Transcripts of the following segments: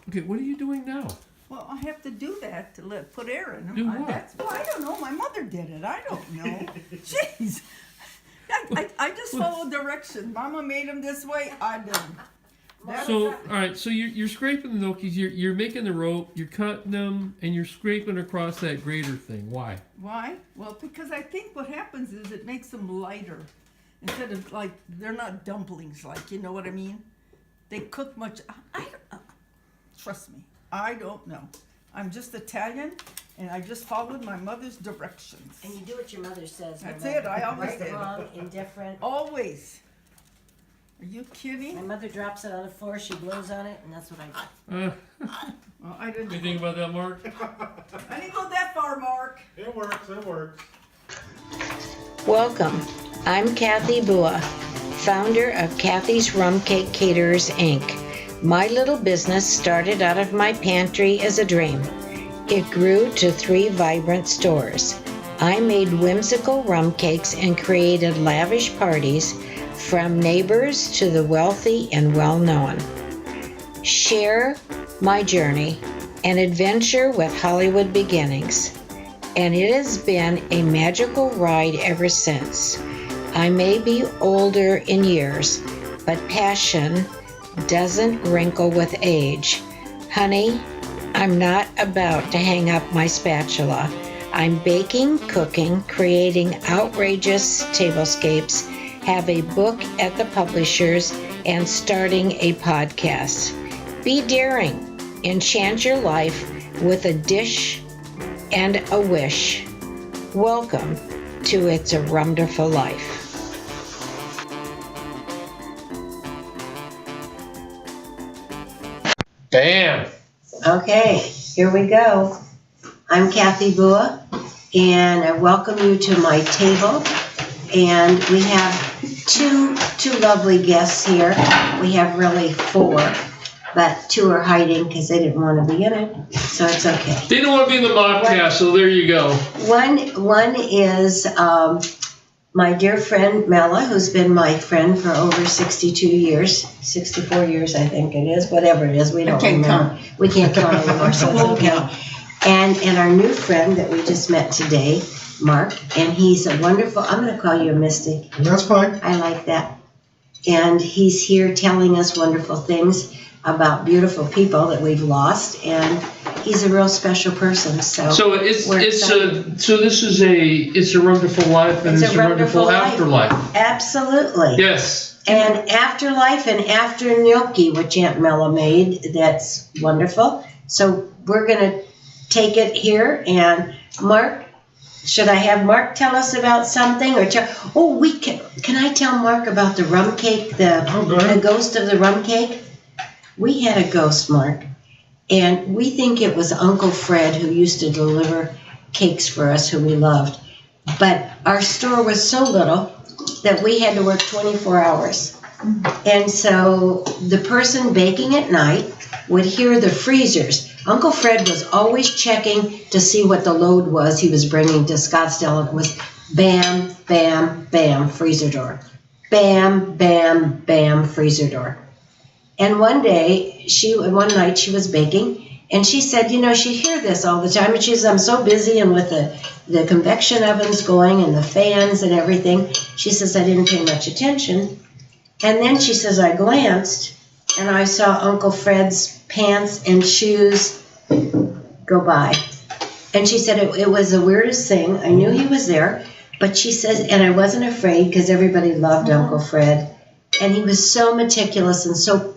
Okay, what are you doing now? Well, I have to do that to put air in them. Do what? I don't know. My mother did it. I don't know. Jeez. I just follow directions. Mama made them this way. I did them. So, all right. So you're scraping the gnocchis. You're making the rope. You're cutting them, and you're scraping across that grater thing. Why? Why? Well, because I think what happens is it makes them lighter. Instead of like they're not dumplings, like you know what I mean. They cook much. I don't know. Trust me. I don't know. I'm just Italian, and I just followed my mother's directions. And you do what your mother says. That's it. I always right, did. wrong, indifferent. Always. Are you kidding? My mother drops it on the floor, she blows on it, and that's what I do. Well, I didn't. You think about that, Mark? I didn't go that far, Mark. It works, it works. Welcome. I'm Cathy Bua, founder of Cathy's Rum Cake Caterers, Inc. My little business started out of my pantry as a dream. It grew to 3 vibrant stores. I made whimsical rum cakes and created lavish parties from neighbors to the wealthy and well-known. Share my journey, an adventure with Hollywood beginnings. And it has been a magical ride ever since. I may be older in years, but passion doesn't wrinkle with age. Honey, I'm not about to hang up my spatula. I'm baking, cooking, creating outrageous tablescapes, have a book at the publishers, and starting a podcast. Be daring. Enchant your life with a dish and a wish. Welcome to Itsa Rumderful Life. Bam! Okay, here we go. I'm Cathy Bua, and I welcome you to my table. And we have two lovely guests here. We have really 4, but 2 are hiding because they didn't want to be in it, so it's okay. They don't want to be in the podcast, so there you go. One is my dear friend Mella, who's been my friend for over 62 years, 64 years I think it is, whatever it is, we don't remember. We can't count anymore, so it's okay. And our new friend that we just met today, Mark, and he's a wonderful, I'm going to call you a mystic. That's fine. I like that. And he's here telling us wonderful things about beautiful people that we've lost, and he's a real special person. So this is It's a Rumderful Life and It's a Rumderful Afterlife. Absolutely. Yes. And afterlife and after gnocchi, which Aunt Mella made, that's wonderful. So we're going to take it here, and Mark, should I have Mark tell us about something? Can I tell Mark about the rum cake, the ghost of the rum cake? We had a ghost, Mark, and we think it was Uncle Fred who used to deliver cakes for us who we loved. But our store was so little that we had to work 24 hours. And so the person baking at night would hear the freezers. Uncle Fred was always checking to see what the load was he was bringing to Scottsdale. And it was bam, bam, bam, freezer door. Bam, bam, bam, freezer door. And one night she was baking, and she said, she'd hear this all the time. And she says, I'm so busy, and with the convection ovens going and the fans and everything, she says, I didn't pay much attention. And then she says, I glanced, and I saw Uncle Fred's pants and shoes go by. And she said, it was the weirdest thing. I knew he was there, but she says, and I wasn't afraid because everybody loved Uncle Fred. And he was so meticulous and so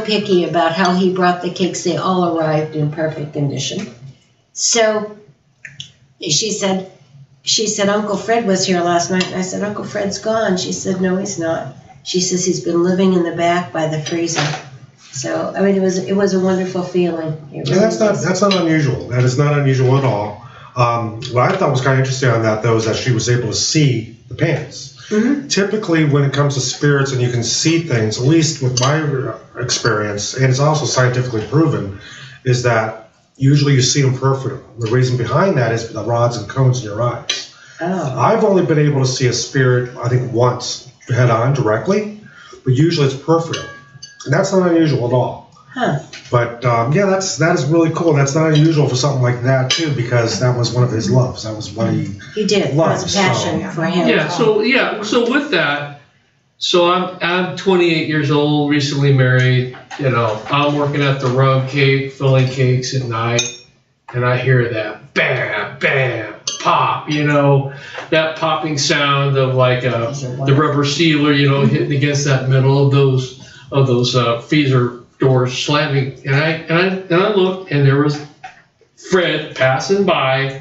picky about how he brought the cakes. They all arrived in perfect condition. So she said, Uncle Fred was here last night. And I said, Uncle Fred's gone. She said, no, he's not. She says he's been living in the back by the freezer. So, I mean, it was a wonderful feeling. That's not unusual. That is not unusual at all. What I thought was kind of interesting on that, though, is that she was able to see the pants. Mm-hmm. Typically, when it comes to spirits and you can see things, at least with my experience, and it's also scientifically proven, is that usually you see them peripherally. The reason behind that is the rods and cones in your eyes. Oh. I've only been able to see a spirit, I think, once head on directly, but usually it's peripheral. And that's not unusual at all. Huh. But yeah, that is really cool. That's not unusual for something like that too, because that was one of his loves. That was what he did. It was a passion for him. So with that, so I'm 28 years old, recently married. You know, I'm working at the rum cake, filling cakes at night, and I hear that bam, bam, pop. You know, that popping sound of like the rubber sealer, you know, hitting against that metal of those freezer doors slamming, and I looked, and there was Fred passing by,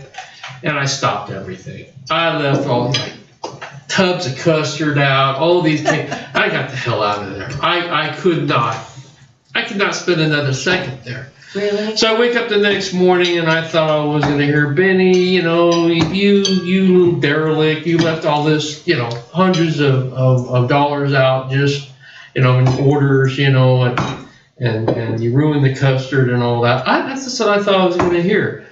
and I stopped everything. I left all like tubs of custard out, all these things. I got the hell out of there. I could not spend another second there. Really? So I wake up the next morning, and I thought I was gonna hear, Benny, you know, you derelict, you left all this, you know, hundreds of dollars out just, you know, in orders, you know, and you ruined the custard and all that. That's just what I thought I was going to hear.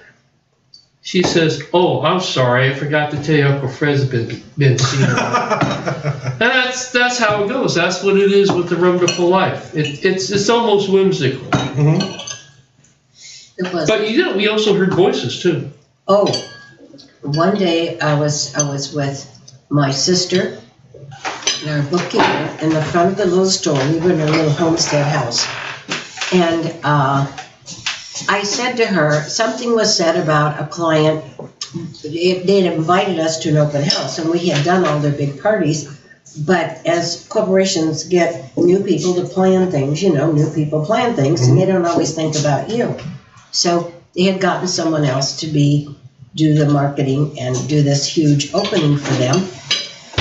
She says, "Oh, I'm sorry, I forgot to tell you, Uncle Fred's been seen around." And that's how it goes. That's what it is with the Rumderful Life. It's almost whimsical. Mm-hmm. It was. But we also heard voices too. Oh, one day I was with my sister and our bookkeeper in the front of the little store. We were in a little homestead house. And I said to her, something was said about a client. They had invited us to an open house, and we had done all their big parties. But as corporations get new people to plan things, you know, new people plan things, and they don't always think about you. So they had gotten someone else to do the marketing and do this huge opening for them.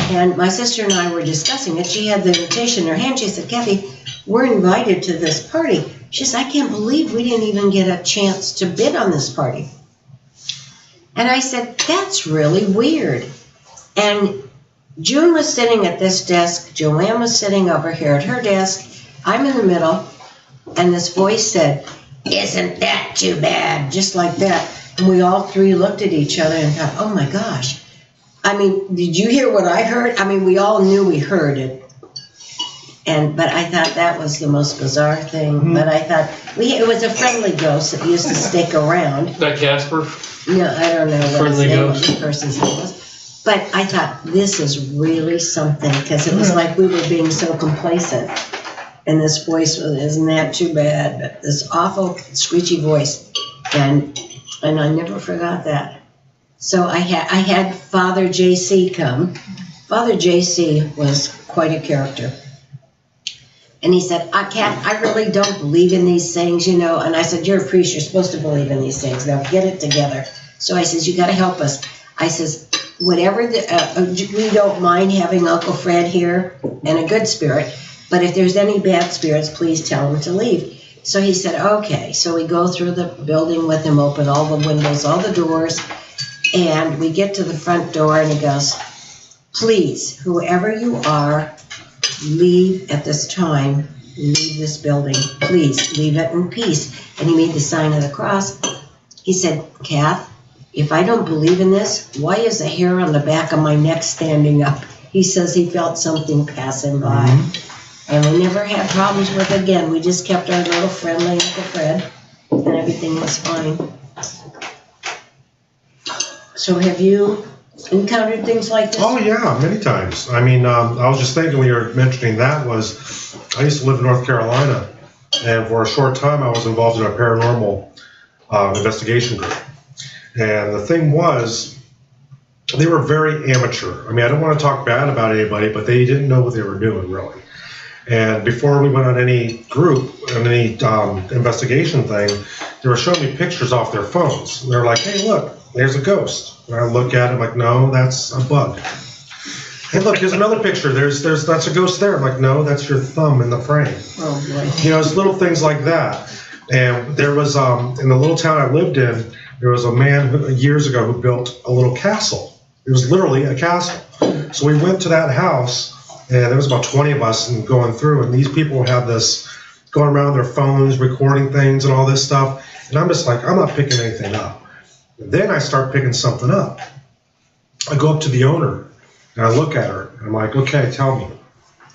And my sister and I were discussing it. She had the invitation in her hand. She said, "Cathy, we're invited to this party." She says, "I can't believe we didn't even get a chance to bid on this party." And I said, "That's really weird." And June was sitting at this desk. Joanne was sitting over here at her desk. I'm in the middle. And this voice said, "Isn't that too bad?" Just like that. And we all three looked at each other and thought, oh my gosh. I mean, did you hear what I heard? I mean, we all knew we heard it. But I thought that was the most bizarre thing. Mm-hmm. But I thought, it was a friendly ghost that used to stick around. That Casper? No, I don't know what friendly what the person's name was. But I thought, this is really something, because it was like we were being so complacent. And this voice was, "Isn't that too bad?" But this awful, screechy voice. And I never forgot that. So I had Father J.C. come. Father J.C. was quite a character. And he said, I really don't believe in these things, you know. And I said, "You're a priest. You're supposed to believe in these things. Now get it together." So I says, "You got to help us." I says, "Whatever, we don't mind having Uncle Fred here and a good spirit. But if there's any bad spirits, please tell him to leave." So he said, "Okay." So we go through the building with him, open all the windows, all the doors. And we get to the front door, and he goes, "Please, whoever you are, leave at this time. Leave this building. Please, leave it in peace." And he made the sign of the cross. He said, "Kath, if I don't believe in this, why is the hair on the back of my neck standing up?" He says he felt something passing by. Mm-hmm. And we never had problems with it again. We just kept our little friendly Uncle Fred, and everything was fine. So have you encountered things like this? Oh yeah, many times. I mean, I was just thinking when you were mentioning that I used to live in North Carolina, and for a short time I was involved in a paranormal investigation group. And the thing was, they were very amateur. I mean, I don't want to talk bad about anybody, but they didn't know what they were doing, really. And before we went on any group, on any investigation thing, they were showing me pictures off their phones. They're like, "Hey, look, there's a ghost." And I look at it, I'm like, "No, that's a bug." "Hey, look, here's another picture. That's a ghost there." I'm like, "No, that's your thumb in the frame." Oh, boy. You know, it's little things like that. And there was, in the little town I lived in, there was a man years ago who built a little castle. It was literally a castle. So we went to that house, and there was about 20 of us and going through, and these people had this going around their phones, recording things and all this stuff. And I'm just like, I'm not picking anything up. Then I start picking something up. I go up to the owner, and I look at her, and I'm like, "Okay, tell me,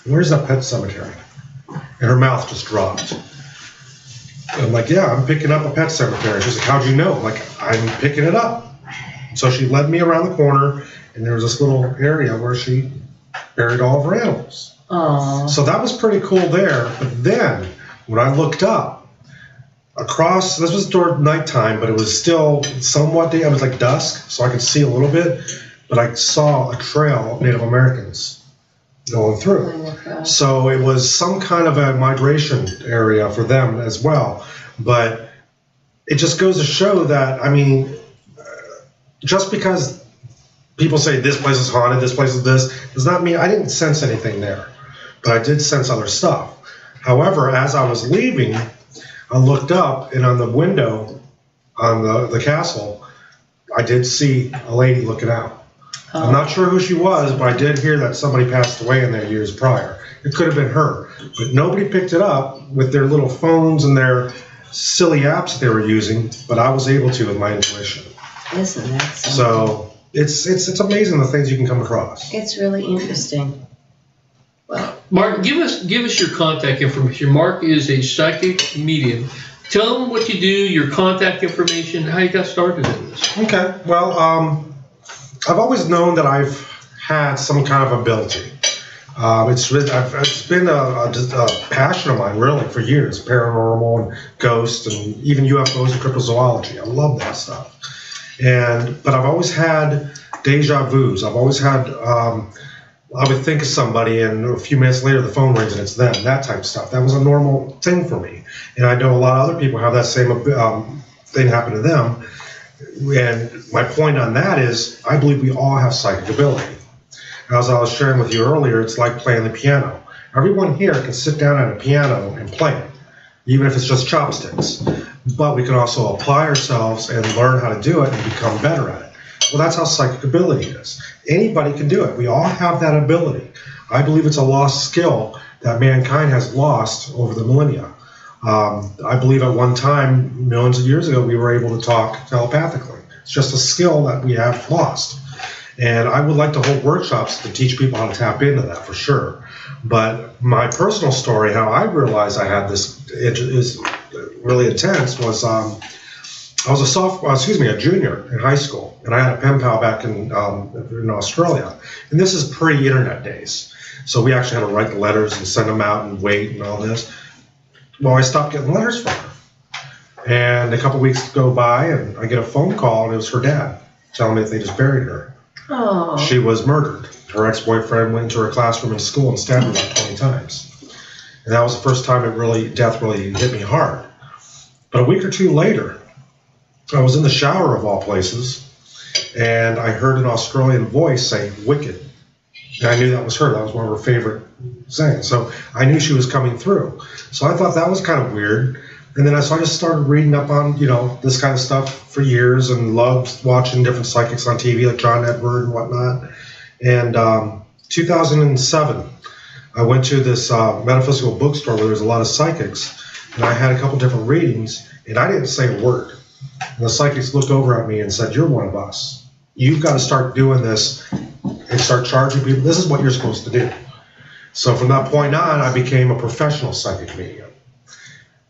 where's that pet cemetery?" And her mouth just dropped. I'm like, yeah, I'm picking up a pet cemetery. She's like, how'd you know? I'm like, I'm picking it up. So she led me around the corner, and there was this little area where she buried all of her animals. Oh. So that was pretty cool there. But then, when I looked up, across, this was toward nighttime, but it was still somewhat day. It was like dusk, so I could see a little bit. But I saw a trail of Native Americans going through. Oh my God. So it was some kind of a migration area for them as well. But it just goes to show that, I mean, just because people say this place is haunted, this place is this, does not mean I didn't sense anything there. But I did sense other stuff. However, as I was leaving, I looked up, and on the window on the castle, I did see a lady looking out. I'm not sure who she was, but I did hear that somebody passed away in there years prior. It could have been her, but nobody picked it up with their little phones and their silly apps they were using, but I was able to with my intuition. Isn't that something? So it's amazing the things you can come across. It's really interesting. Well, Mark, give us your contact information. Mark is a psychic medium. Tell them what you do, your contact information, how you got started in this. Okay, well, I've always known that I've had some kind of ability. It's been a passion of mine, really, for years. Paranormal and ghosts and even UFOs and cryptozoology. I love that stuff. But I've always had deja vus. I've always had, I would think of somebody and a few minutes later the phone rings and it's them, that type of stuff. That was a normal thing for me. And I know a lot of other people have that same thing happen to them. And my point on that is, I believe we all have psychic ability. As I was sharing with you earlier, it's like playing the piano. Everyone here can sit down at a piano and play it, even if it's just chopsticks. But we can also apply ourselves and learn how to do it and become better at it. Well, that's how psychic ability is. Anybody can do it. We all have that ability. I believe it's a lost skill that mankind has lost over the millennia. I believe at one time, millions of years ago, we were able to talk telepathically. It's just a skill that we have lost. And I would like to hold workshops to teach people how to tap into that for sure. But my personal story, how I realized I had this is really intense, was I was a junior in high school, and I had a pen pal back in Australia. And this is pre-internet days. So we actually had to write the letters and send them out and wait and all this. Well, I stopped getting letters from her. And a couple weeks go by, and I get a phone call, and it was her dad telling me that they just buried her. oh, She was murdered. Her ex-boyfriend went into her classroom in school and stabbed her about 20 times. And that was the first time death really hit me hard. But a week or two later, I was in the shower of all places, and I heard an Australian voice say, "Wicked." And I knew that was her. That was one of her favorite sayings. So I knew she was coming through. So I thought that was kind of weird. And then I just started reading up on, this kind of stuff for years and loved watching different psychics on TV like John Edward and whatnot. And 2007, I went to this metaphysical bookstore where there's a lot of psychics, and I had a couple different readings, and I didn't say a word. And the psychics looked over at me and said, "You're one of us. You've got to start doing this and start charging people. This is what you're supposed to do." So from that point on, I became a professional psychic medium.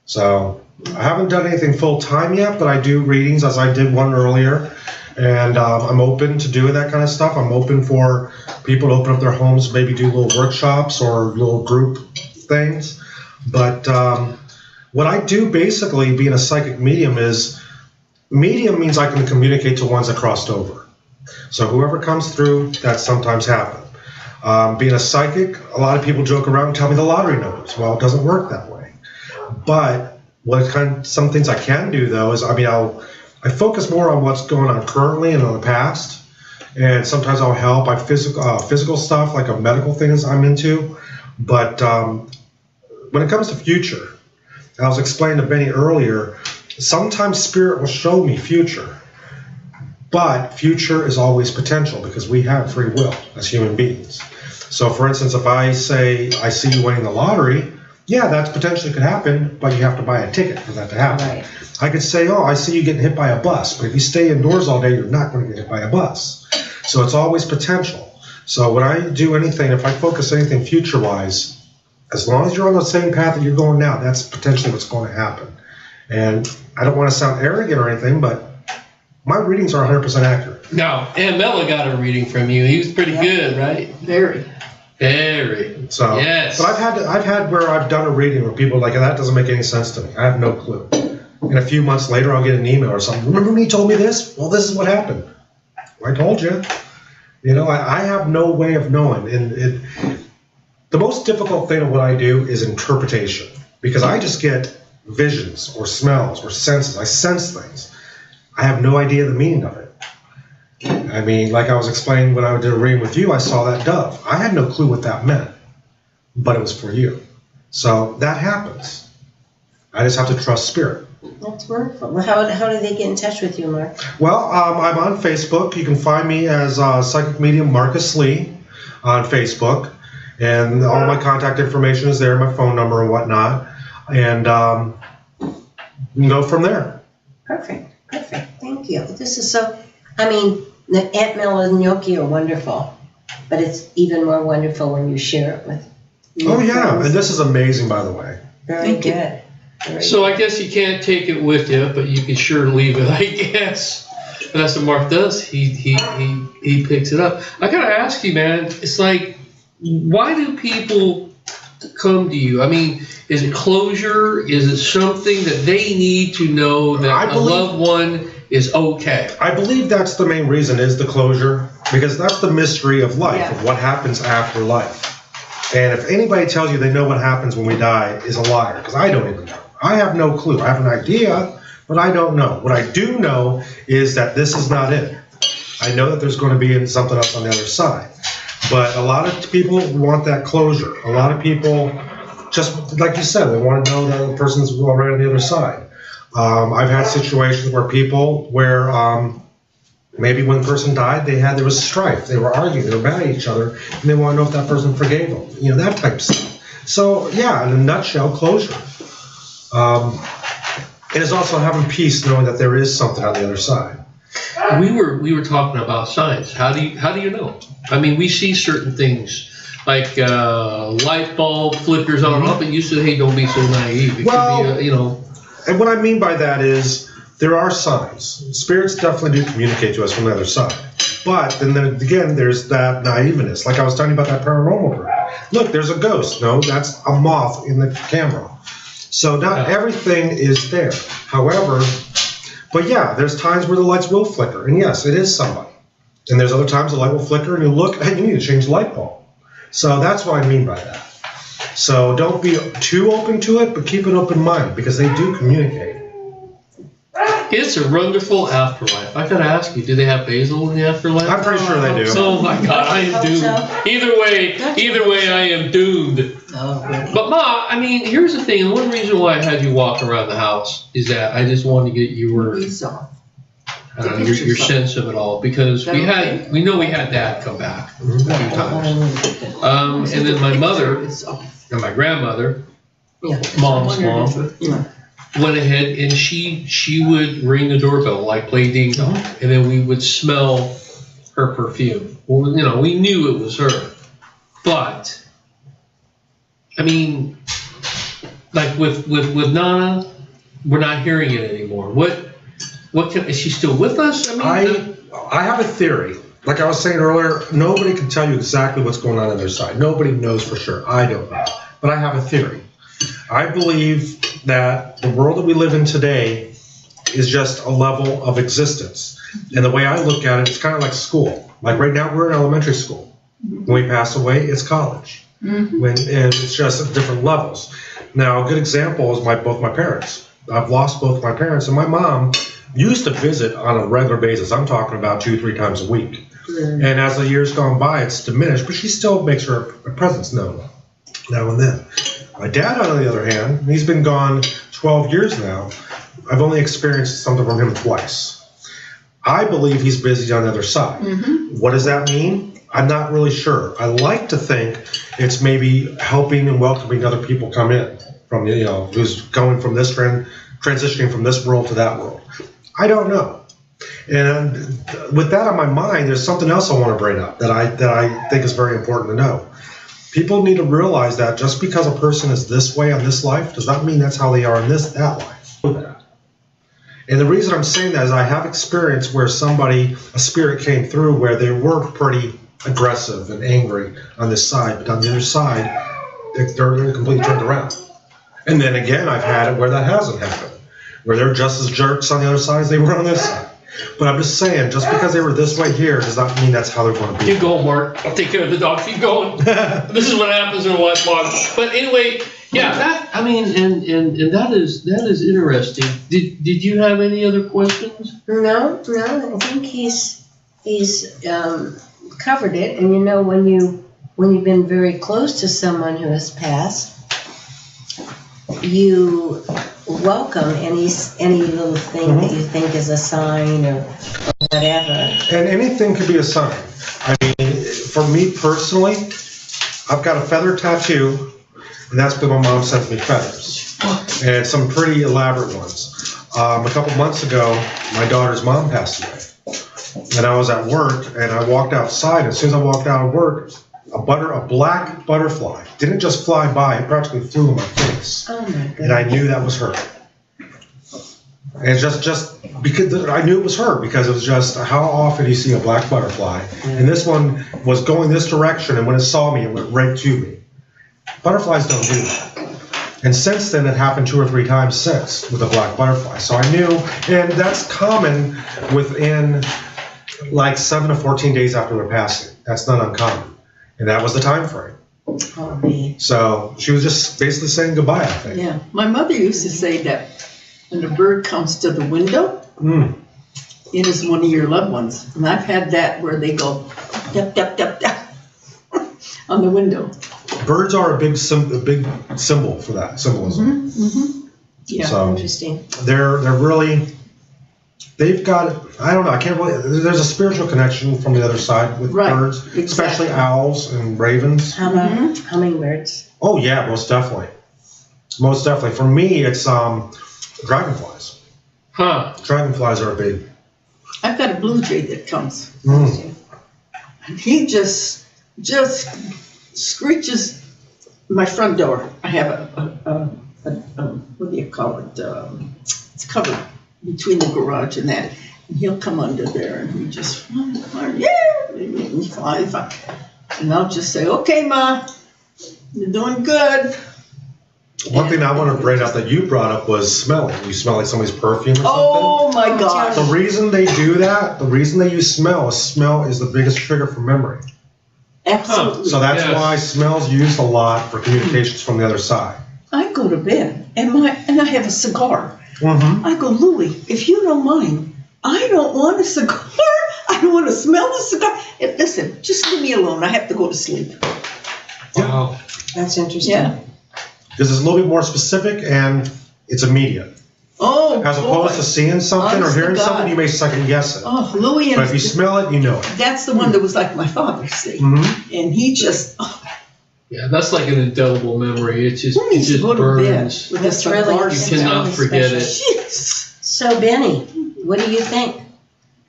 So I haven't done anything full time yet, but I do readings, as I did one earlier. And I'm open to doing that kind of stuff. I'm open for people to open up their homes, maybe do little workshops or little group things. But what I do basically, being a psychic medium, is medium means I can communicate to ones that crossed over. So whoever comes through, that sometimes happens. Being a psychic, a lot of people joke around and tell me the lottery numbers. Well, it doesn't work that way. But some things I can do, though, is I focus more on what's going on currently and on the past. And sometimes I'll help by physical stuff, like a medical things I'm into. But when it comes to future, I was explaining to Benny earlier, sometimes spirit will show me future. But future is always potential because we have free will as human beings. So, for instance, if I say, I see you winning the lottery, yeah, that potentially could happen, but you have to buy a ticket for that to happen. Right. I could say, oh, I see you getting hit by a bus, but if you stay indoors all day, you're not going to get hit by a bus. So it's always potential. So when I do anything, if I focus anything future-wise, as long as you're on the same path that you're going now, that's potentially what's going to happen. And I don't want to sound arrogant or anything, but my readings are 100% accurate. Now, Aunt Mella got a reading from you. He was pretty good, right? Very. Very. So, yes. But I've had where I've done a reading where people are like, that doesn't make any sense to me. I have no clue. And a few months later, I'll get an email or something. Remember when you told me this? Well, this is what happened. I told you. You know, I have no way of knowing. And the most difficult thing of what I do is interpretation, because I just get visions or smells or senses. I sense things. I have no idea the meaning of it. I mean, like I was explaining when I did a reading with you, I saw that dove. I had no clue what that meant, but it was for you. So that happens. I just have to trust spirit. That's wonderful. Well, how do they get in touch with you, Mark? Well, I'm on Facebook. You can find me as Psychic Medium Marcus Lee on Facebook. And all my contact information is there, my phone number and whatnot. And you can go from there. Perfect. Thank you. This is so, I mean, the Aunt Mella and Gnocchi are wonderful, but it's even more wonderful when you share it with Oh, yeah. friends. And this is amazing, by the way. Very good. So I guess you can't take it with you, but you can sure leave it, I guess. And that's what Mark does. He picks it up. I gotta ask you, man. It's like, why do people come to you? I mean, is it closure? Is it something that they need to know that a loved one is okay? I believe that's the main reason, is the closure, because that's the mystery of life, of what happens after life. And if anybody tells you they know what happens when we die is a liar, because I don't even know. I have no clue. I have an idea, but I don't know. What I do know is that this is not it. I know that there's going to be something else on the other side. But a lot of people want that closure. A lot of people, just like you said, they want to know that the person's right on the other side. I've had situations where maybe when the person died, there was strife. They were arguing, they were mad at each other, and they want to know if that person forgave them. You know, that type of stuff. So, yeah, in a nutshell, closure. It is also having peace, knowing that there is something on the other side. We were talking about signs. How do you know? I mean, we see certain things like light bulb flickers on and off, and you said, "Hey, don't be so naive." It could be, And what I mean by that is there are signs. Spirits definitely do communicate to us from the other side. But then again, there's that naiveness. Like I was talking about that paranormal group. Look, there's a ghost. No, that's a moth in the camera. So not everything is there. However, but yeah, there's times where the lights will flicker. And yes, it is somebody. And there's other times the light will flicker and you look, hey, you need to change the light bulb. So that's what I mean by that. So don't be too open to it, but keep an open mind, because they do communicate. It's a Rumderful Afterlife. I gotta ask you, do they have basil in the afterlife? I'm pretty sure they do. Oh my God, I am doomed. Either way, I am doomed. Oh, really? But Ma, I mean, here's the thing. One reason why I had you walk around the house is that I just wanted to get your sense of it all, because we know we had Dad come back a few times. And then my mother and my grandmother, Mom's mom, went ahead and she would ring the doorbell, like play ding dong, and then we would smell her perfume. Well, we knew it was her, but I mean, like with Nana, we're not hearing it anymore. Is she still with us? I mean, I have a theory. Like I was saying earlier, nobody can tell you exactly what's going on their side. Nobody knows for sure. I don't know. But I have a theory. I believe that the world that we live in today is just a level of existence. And the way I look at it, it's kind of like school. Like right now, we're in elementary school. When we pass away, it's college. And it's just at different levels. Now, a good example is both my parents. I've lost both my parents, and my mom used to visit on a regular basis. I'm talking about 2-3 times a week. And as the years gone by, it's diminished, but she still makes her presence known now and then. My dad, on the other hand, he's been gone 12 years now. I've only experienced something from him twice. I believe he's busy on the other side. What does that mean? I'm not really sure. I like to think it's maybe helping and welcoming other people come in from, who's going from this transitioning from this world to that world. I don't know. And with that on my mind, there's something else I want to bring up that I think is very important to know. People need to realize that just because a person is this way on this life does not mean that's how they are in that life. And the reason I'm saying that is I have experience where a spirit came through where they were pretty aggressive and angry on this side, but on the other side, they're completely turned around. And then again, I've had it where that hasn't happened, where they're just as jerks on the other side as they were on this side. But I'm just saying, just because they were this way here does not mean that's how they're going to be. Keep going, Mark. I'll take care of the dog. Keep going. This is what happens in a white log. But anyway, yeah, and that is interesting. Did you have any other questions? No, I think he's covered it. And you know, when you've been very close to someone who has passed, you welcome any little thing that you think is a sign or whatever. And anything could be a sign. I mean, for me personally, I've got a feather tattoo, and that's because my mom sent me feathers. And some pretty elaborate ones. A couple months ago, my daughter's mom passed away. And I was at work, and I walked outside, and as soon as I walked out of work, a black butterfly didn't just fly by, it practically flew in my face. Oh my goodness. And I knew that was her. And just because I knew it was her, because it was just, how often do you see a black butterfly? And this one was going this direction, and when it saw me, it went right to me. Butterflies don't do that. And since then, it happened 2 or 3 times since with a black butterfly. So I knew, and that's common within like 7 to 14 days after their passing. That's not uncommon. And that was the time frame. Oh, me. So she was just basically saying goodbye, I think. Yeah, my mother used to say that when a bird comes to the window, it is one of your loved ones. And I've had that where they go, dap, dap, dap, dap, on the window. Birds are a big symbol for that, symbolism. Yeah. So Interesting. they're really, they've got, I don't know, I can't really, there's a spiritual connection from the other side with birds, exactly. especially owls and ravens. How about hummingbirds? Oh yeah, most definitely. Most definitely. For me, it's dragonflies. Huh. Dragonflies are a big. I've got a blue jay that comes. Mm. And he just screeches my front door. I have a what do you call it? It's covered between the garage and that. And he'll come under there and he just fly. And I'll just say, okay, Ma, you're doing good. One thing I want to bring up that you brought up was smelling. You smell like somebody's perfume or something. Oh my gosh. The reason they do that, the reason they use smell is the biggest trigger for memory. Absolutely. So that's why smell's used a lot for communications from the other side. I go to bed and I have a cigar. Mm-hmm. I go, Louie, if you don't mind, I don't want a cigar. I don't want to smell the cigar. And listen, just leave me alone. I have to go to sleep. Wow. That's interesting. Yeah. Because it's a little bit more specific and it's immediate. Oh, As opposed to seeing something Honest or to hearing God. something, you may second guess it. Oh, Louie, But if you smell it, you know it. that's the one that was like my father, see. Mm-hmm. And he just, Yeah, that's like an indelible memory. It just go to bed burns. with That's a really cigar. You cannot forget it. Jeez. So, Benny, what do you think?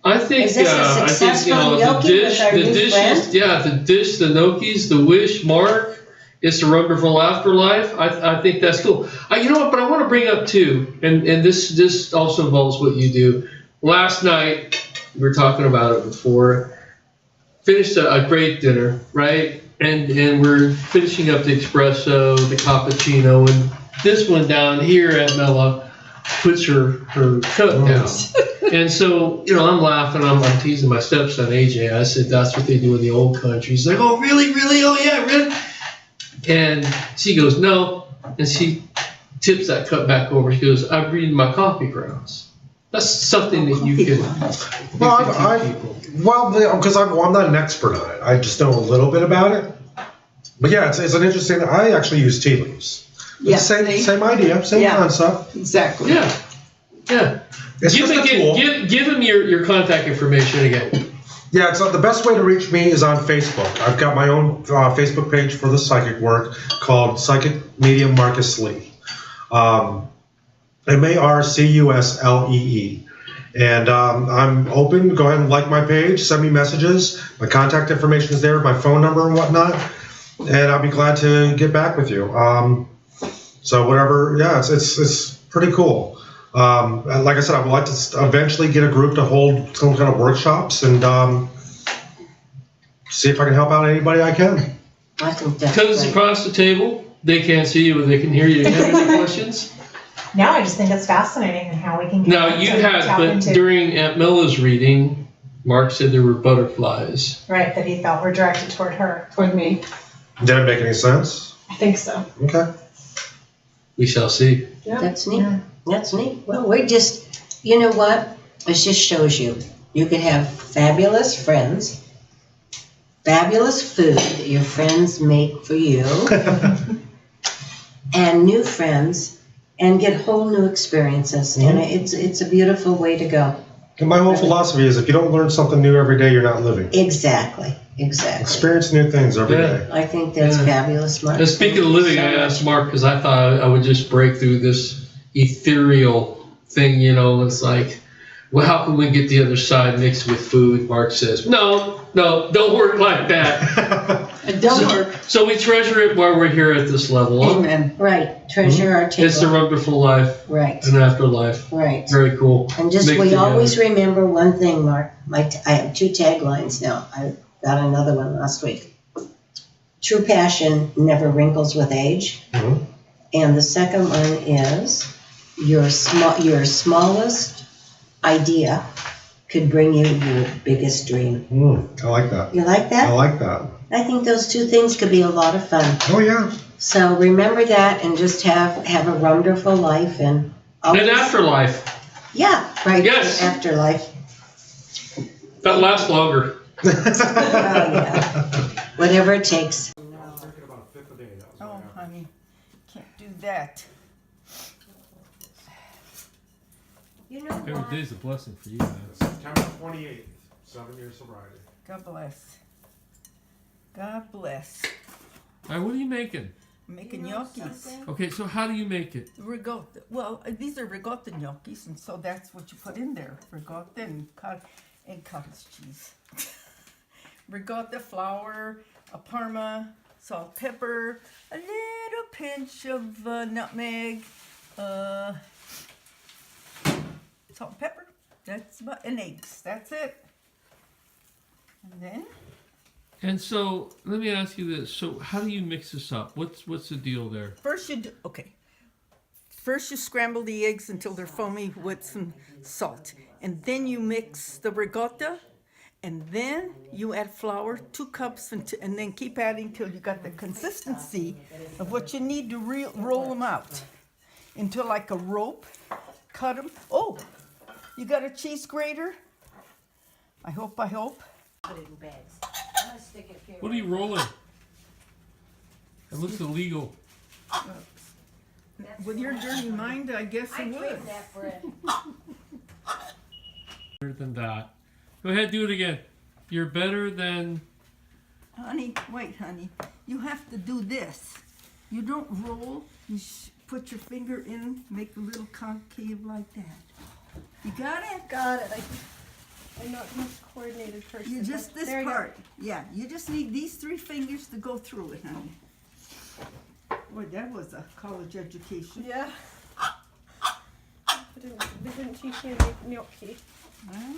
I think, Is this a I think, successful the gnocchi dish, with our the new dishes, friend? yeah, the dish, the gnocchis, the wish, Mark, Itsa Rumderful Afterlife. I think that's cool. You know what? But I want to bring up too, and this also involves what you do. Last night we were talking about it before. Finished a great dinner, right? And we're finishing up the espresso, the cappuccino, and this one down here, Aunt Mella puts her cup down. And so, I'm laughing, I'm teasing my stepson, AJ. I said, that's what they do in the old country. He's like, oh, really? Oh, yeah, really? And she goes, no. And she tips that cup back over. She goes, I'm reading my coffee grounds. That's something that you could Because I'm not an expert on it. I just know a little bit about it. But yeah, it's an interesting. I actually use tea leaves. Yeah, Same idea, same concept. Exactly. Yeah. It's just a tool. Give him your contact information again. Yeah, so the best way to reach me is on Facebook. I've got my own Facebook page for the psychic work called Psychic Medium Marcus Lee. MARCUSLEE. And I'm open. Go ahead and like my page. Send me messages. My contact information is there, my phone number and whatnot. And I'll be glad to get back with you. So whatever, yeah, it's pretty cool. Like I said, I would like to eventually get a group to hold some kind of workshops and see if I can help out anybody I can. I think that's Because it's great. across the table, they can't see you, but they can hear you. Do you have any questions? No, I just think it's fascinating and how we can. Now, you had, tap but into- during Aunt Mella's reading, Mark said there were butterflies. Right, that he felt were directed toward her. Toward me. Did it make any sense? I think so. Okay. We shall see. Yeah. That's neat. Yeah. That's neat. Well, we're just, you know what? It just shows you. You can have fabulous friends, fabulous food that your friends make for you, and new friends, and get whole new experiences. And it's a beautiful way to go. And my whole philosophy is if you don't learn something new every day, you're not living. Exactly. Exactly. Experience new things every Yeah. day. I think that's Yeah. fabulous, Mark. And speaking of living, I asked Mark because I thought I would just break through this ethereal thing, you know. It's like, well, how can we get the other side mixed with food? Mark says, no, don't work like that. It don't work. So we treasure it while we're here at this level. Huh? Amen. Right. Treasure our table. It's the Rumderful Life Right. and afterlife. Right. Very cool. And just Make we together. always remember one thing, Mark. I have 2 taglines now. I got another one last week. True passion never wrinkles with age. Mhm. And the second one is your smallest idea could bring you your biggest dream. I like that. You like I that? like that. I think those 2 things could be a lot of fun. Oh, yeah. So remember that and just have a wonderful life and And afterlife. yeah, right. Yes. Afterlife. That lasts longer. Oh, yeah. Whatever it takes. Oh, honey, can't do that. You know Every what? day's a blessing for you, man. September 28th, 7 years sobriety. God bless. God bless. All right, what are you making? I'm making gnocchis. Okay, so how do you make it? Ricotta. Well, these are ricotta gnocchis, and so that's what you put in there. Ricotta and cottage cheese. Ricotta, flour, a Parma, salt, pepper, a little pinch of nutmeg, salt and pepper. That's about, and eggs. That's it. And then And so let me ask you this: so how do you mix this up? What's the deal there? first you do, okay. First you scramble the eggs until they're foamy with some salt, and then you mix the ricotta, and then you add flour, 2 cups, and then keep adding till you got the consistency of what you need to roll them out into like a rope. Cut them. Oh, you got a cheese grater? I hope. Put it in bags. I'm gonna stick it here. What are you rolling? It looks illegal. With your dirty mind, I guess it would. that bread. Better than that. Go ahead, do it again. You're better than. Honey, wait, honey. You have to do this. You don't roll. You put your finger in, make a little concave like that. You got it? Got it. I'm not the most coordinated person. You just but this there you go. part. Yeah, you just need these 3 fingers to go through it, honey. Boy, that was a college education. Yeah. We didn't teach me to make gnocchi. Huh?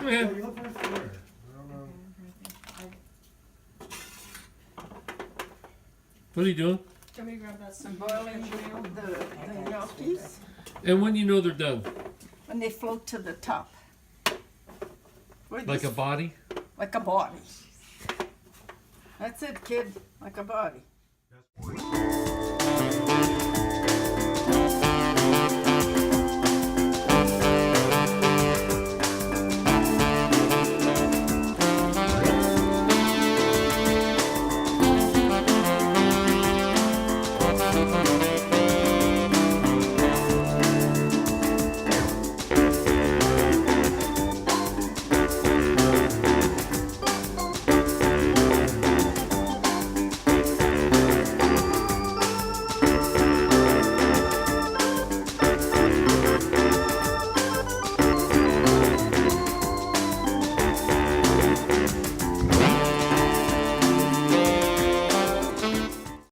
Go ahead. What are you doing? Do you want me to grab that I'm some boiling the gnocchis, And when you know they're done, and they float to the top. Boy, like a this- body. like a body. That's it, kid. Like a body.